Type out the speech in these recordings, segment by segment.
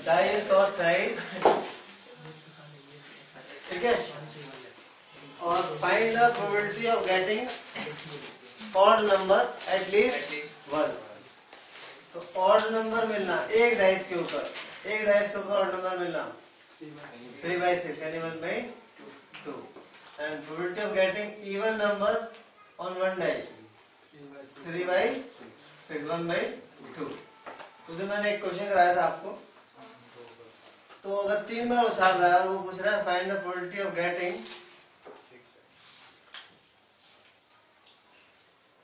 Dice और side, ठीक है। और find the probability of getting odd number at least one. तो ऑड नंबर मिलना एक डाइस के ऊपर, एक डाइस के ऊपर ऑड नंबर मिलना 3/6 यानी 1/2। And probability of getting even number on one dice 3/6 1/2। तो जो मैंने एक क्वेश्चन कराया था आपको, तो अगर 3 बार उछाल रहा है, वो पूछ रहा है find the probability of getting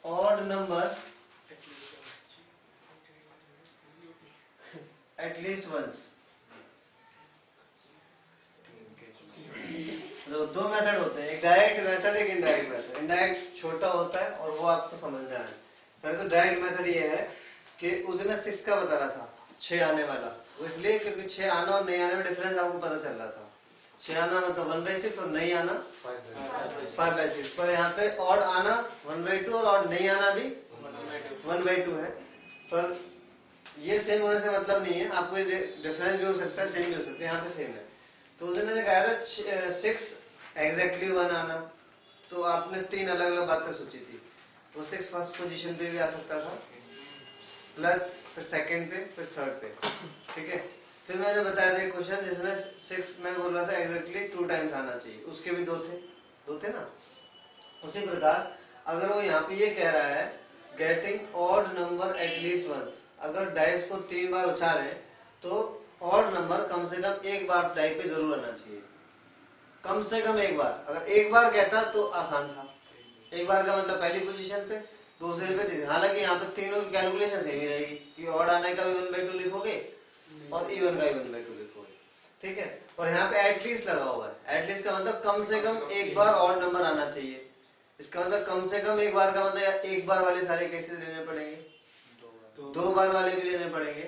odd number at least once. तो दो मेथड होते हैं, एक डायरेक्ट मेथड, एक इनडायरेक्ट मेथड। इनडायरेक्ट छोटा होता है और वो आपको समझना है। पहले तो डायरेक्ट मेथड ये है कि उसने 6 का बता रहा था, 6 आने वाला, वो इसलिए क्योंकि 6 आना और नहीं आने में डिफरेंस आपको पता चल रहा था। 6 आना मतलब 1/6 और नहीं आना 5/6। पर यहाँ पे ऑड आना 1/2 और ऑड नहीं आना भी 1/2 है। पर ये सेम होने से मतलब नहीं है, आपको डिफरेंस भी हो सकता है, सेम भी हो सकता है। यहाँ पे सेम है। तो उसे मैंने कहा था 6 एग्जैक्टली 1 आना, तो आपने 3 अलग अलग बातें सोची थी। वो 6 फर्स्ट पोजीशन पे भी आ सकता था, प्लस फिर सेकंड पे, फिर थर्ड पे, ठीक है। फिर मैंने बताया था एक क्वेश्चन जिसमें 6 मैं बोल रहा था एग्जैक्टली 2 टाइम्स आना चाहिए, उसके भी दो थे ना। उसी प्रकार अगर वो यहाँ पे ये कह रहा है getting odd number at least once, अगर डाइस को 3 बार उछालें तो ऑड नंबर कम से कम एक बार डाई पे जरूर आना चाहिए, कम से कम एक बार। अगर एक बार कहता तो आसान था, एक बार का मतलब पहली पोजीशन पे, दूसरे पे, तीसरे। हालांकि यहाँ पे तीनों की कैलकुलेशन सेम ही रहेगी कि ऑड आने का भी 1/2 लिखोगे और इवन का भी 1/2 लिखोगे, ठीक है। और यहाँ पे एटलीस्ट लगा हुआ है, एटलीस्ट का मतलब कम से कम एक बार ऑड नंबर आना चाहिए। इसका मतलब कम से कम एक बार का मतलब एक बार वाले सारे केसेस लेने पड़ेंगे, 2 बार वाले भी लेने पड़ेंगे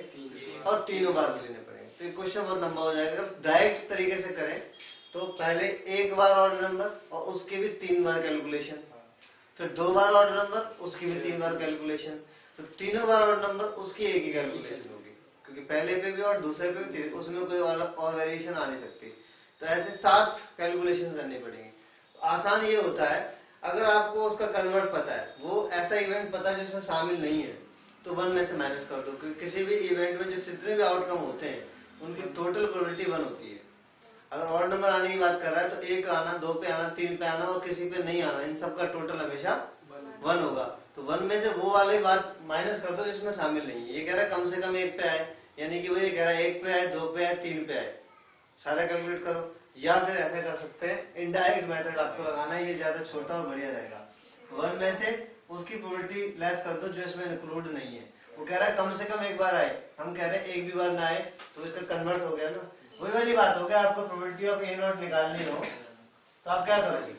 और 3 बार भी लेने पड़ेंगे। तो ये क्वेश्चन बहुत लंबा हो जाएगा। डायरेक्ट तरीके से करें तो पहले एक बार ऑर्डर नंबर और उसके भी 3 बार कैलकुलेशन, फिर 2 बार ऑर्डर नंबर उसकी भी 3 बार कैलकुलेशन, फिर 3 बार ऑर्डर नंबर उसकी एक ही कैलकुलेशन होगी, क्योंकि पहले पे भी और दूसरे पे भी उसमें कोई और वेरिएशन आ नहीं सकती। तो ऐसे 7 कैलकुलेशन करनी पड़ेंगी। आसान ये होता है अगर आपको उसका कन्वर्ट पता है, वो ऐसा इवेंट पता है जिसमें शामिल नहीं है, तो 1 में से माइनस कर दो, क्योंकि किसी भी इवेंट में जो जितने भी आउटकम होते हैं उनकी टोटल प्रोबेबिलिटी 1 होती है। अगर ऑड नंबर आने की बात कर रहा है तो 1 आना, 2 पे आना, 3 पे आना और किसी पे नहीं आना, इन सबका टोटल हमेशा 1 होगा। तो 1 में से वो वाली बात माइनस कर दो जिसमें शामिल नहीं है। ये कह रहा है कम से कम 1 पे आए, यानी कि वो ये कह रहा है 1 पे आए, 2 पे आए, 3 पे आए, सारा कैलकुलेट करो। या फिर ऐसा कर सकते हैं, इनडायरेक्ट मेथड आपको लगाना है, ये ज्यादा छोटा और बढ़िया रहेगा। 1 में से उसकी प्रोबेबिलिटी लेस कर दो जो इसमें इंक्लूड नहीं है। वो कह रहा है कम से कम एक बार आए, हम कह रहे हैं एक भी बार ना आए, तो इसका कन्वर्स हो गया ना। वही वाली बात हो गया, आपको प्रोबेबिलिटी ऑफ ए नॉट निकालनी हो तो आप क्या करोगे,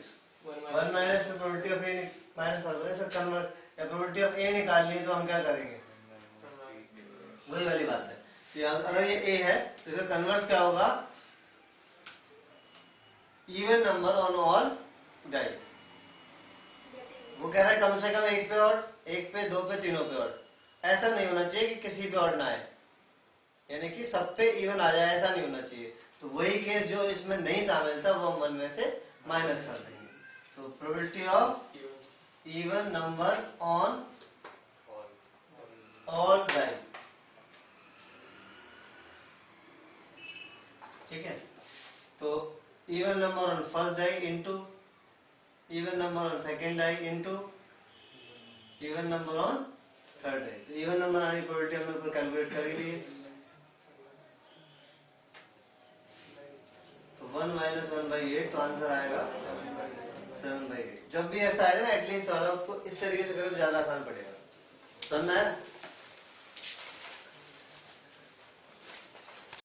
1 माइनस में प्रोबेबिलिटी ऑफ ए माइनस कर दोगे, सर कन्वर्ट। या प्रोबेबिलिटी ऑफ ए निकालनी है तो हम क्या करेंगे, वही वाली बात है कि अगर ये ए है तो इसका कन्वर्स क्या होगा, even number on all dice. वो कह रहा है कम से कम 1 पे और, 1 पे, 2 पे, तीनों पे और। ऐसा नहीं होना चाहिए कि किसी पे और ना आए, यानी कि सब पे इवन आ जाए, ऐसा नहीं होना चाहिए। तो वही केस जो इसमें नहीं शामिल था वो हम 1 में से माइनस कर देंगे। तो probability of even number on all die, ठीक है। तो even number on first die into even number on second die into even number on third die. तो इवन नंबर आने की प्रोबेबिलिटी हमने ऊपर कैलकुलेट कर ही ली है। तो 1 माइनस 1/8, तो आंसर आएगा 7/8। जब भी ऐसा आएगा ना एटलीस्ट वाला, उसको इस तरीके से करो, ज्यादा आसान पड़ेगा। समझ में आया?